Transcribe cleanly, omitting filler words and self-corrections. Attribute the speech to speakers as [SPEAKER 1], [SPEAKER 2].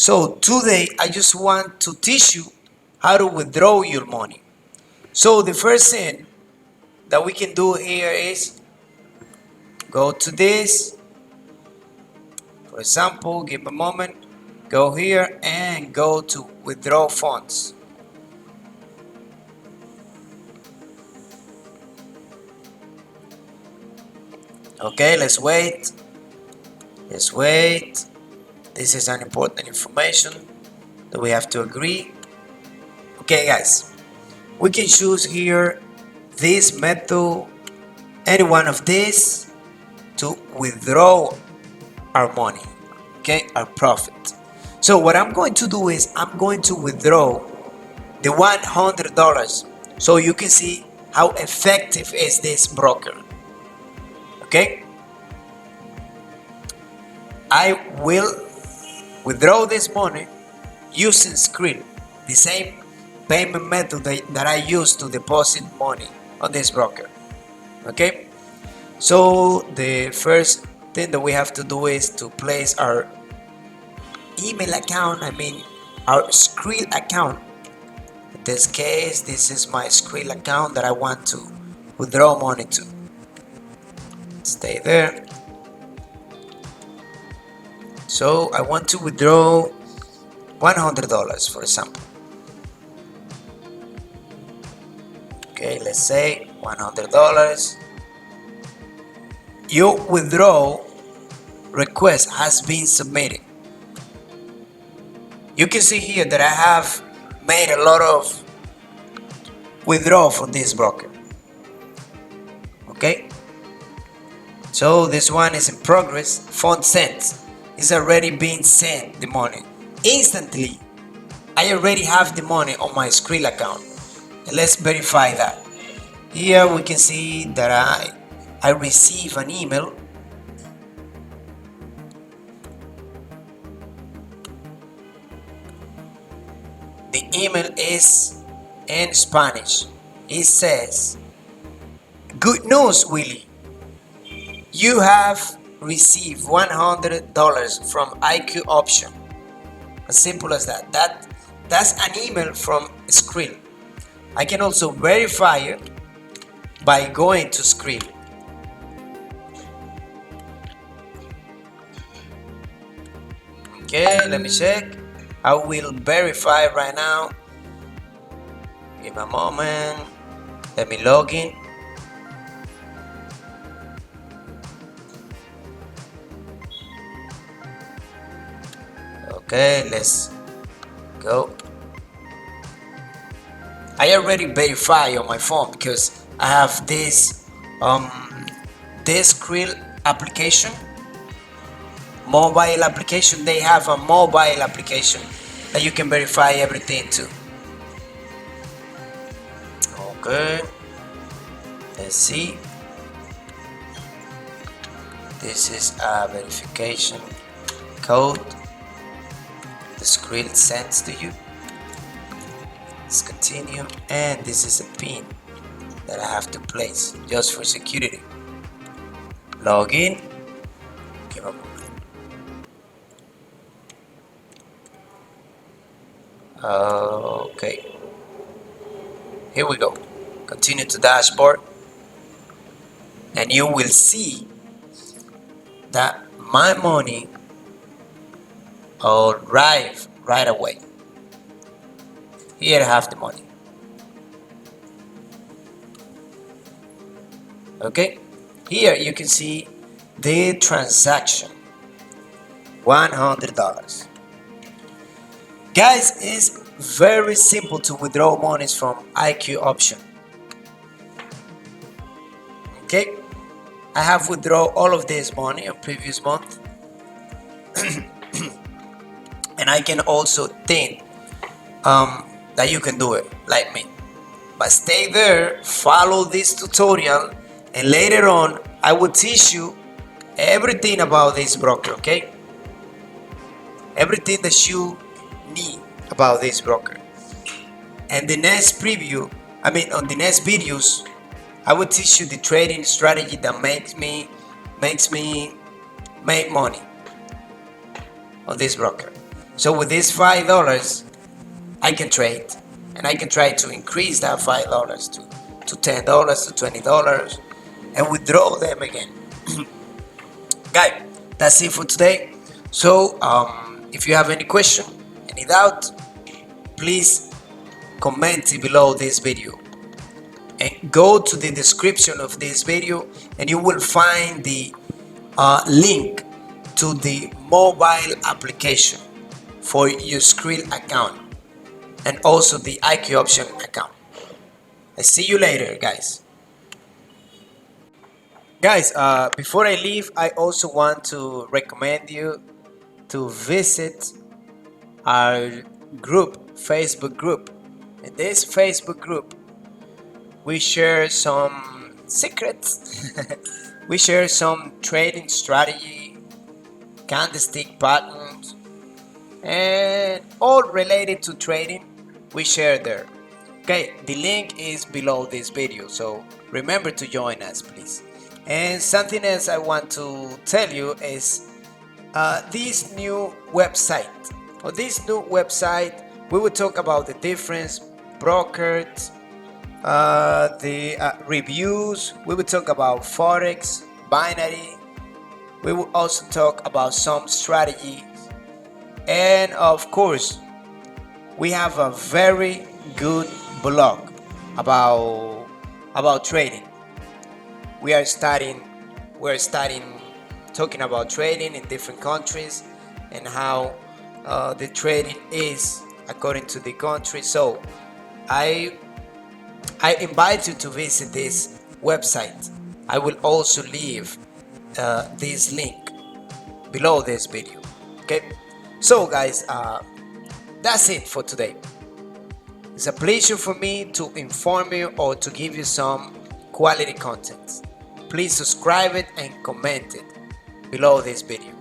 [SPEAKER 1] So today I just want to teach you how to withdraw your money. So the first thing that we can do here is go to this. For example, give a moment, go here and go to withdraw funds. Okay, let's wait. Let's wait. This is an important information that we have to agree. Okay, guys, we can choose here this method, any one of these, to withdraw our money, okay, our profit. So what I'm going to do is I'm going to withdraw the $100 so you can see how effective is this broker. Okay, I will withdraw this money using skrill, the same payment method that I use to deposit money on this broker. Okay, so the first thing that we have to do is to place our email account, our skrill account. In this case, this is my skrill account that I want to withdraw money to. Stay there. So I want to withdraw $100, for example. Okay, let's say $100. Your withdrawal request has been submitted. You can see here that I have made a lot of withdrawal from this broker. Okay, so this one is in progress. Fund sent. It's already been sent, the money instantly. I already have the money on my skrill account. And let's verify that. Here we can see that I receive an email. The email is in Spanish. It says, "Good news, Willie. You have received $100 from Iqoption." As simple as that. That's an email from skrill. I can also verify it by going to skrill. Okay, let me check. I will verify right now. Give me a moment. Let me log in. Okay, let's go. I already verified on my phone because I have this skrill application, mobile application. They have a mobile application that you can verify everything to. Okay, let's see. This is a verification code the skrill sends to you. Let's continue, and this is a pin that I have to place just for security. Log in. Give a moment. Okay, here we go. Continue to dashboard, and you will see that my money will arrive right away. Here I have the money. Okay, here you can see the transaction, $100. Guys, it's very simple to withdraw monies from Iqoption. Okay, I have withdrawn all of this money on previous month. And I can also think that you can do it like me. But stay there, follow this tutorial, and later on I will teach you everything about this broker, okay? Everything that you need about this broker. And the next preview, on the next videos, I will teach you the trading strategy that makes me make money on this broker. So with these $5, I can trade, and I can try to increase that $5 to $10 to $20 and withdraw them again. Guys, that's it for today. So if you have any question, any doubt, please comment below this video and go to the description of this video, and you will find the link to the mobile application for your Skrill account and also the Iqoption account. I see you later, guys. Guys, before I leave, I also want to recommend you to visit our group, Facebook group. In this Facebook group, we share some secrets. We share some trading strategy, candlestick patterns, and all related to trading we share there. Okay, the link is below this video, so remember to join us, please. And something else I want to tell you is this new website. For this new website, we will talk about the difference, brokers, the reviews. We will talk about forex, binary. We will also talk about some strategies, and of course, we have a very good blog about trading. We're starting talking about trading in different countries and how the trading is according to the country. So I invite you to visit this website. I will also leave this link below this video. Okay, so guys, that's it for today. It's a pleasure for me to inform you or to give you some quality content. Please subscribe it and comment it below this video.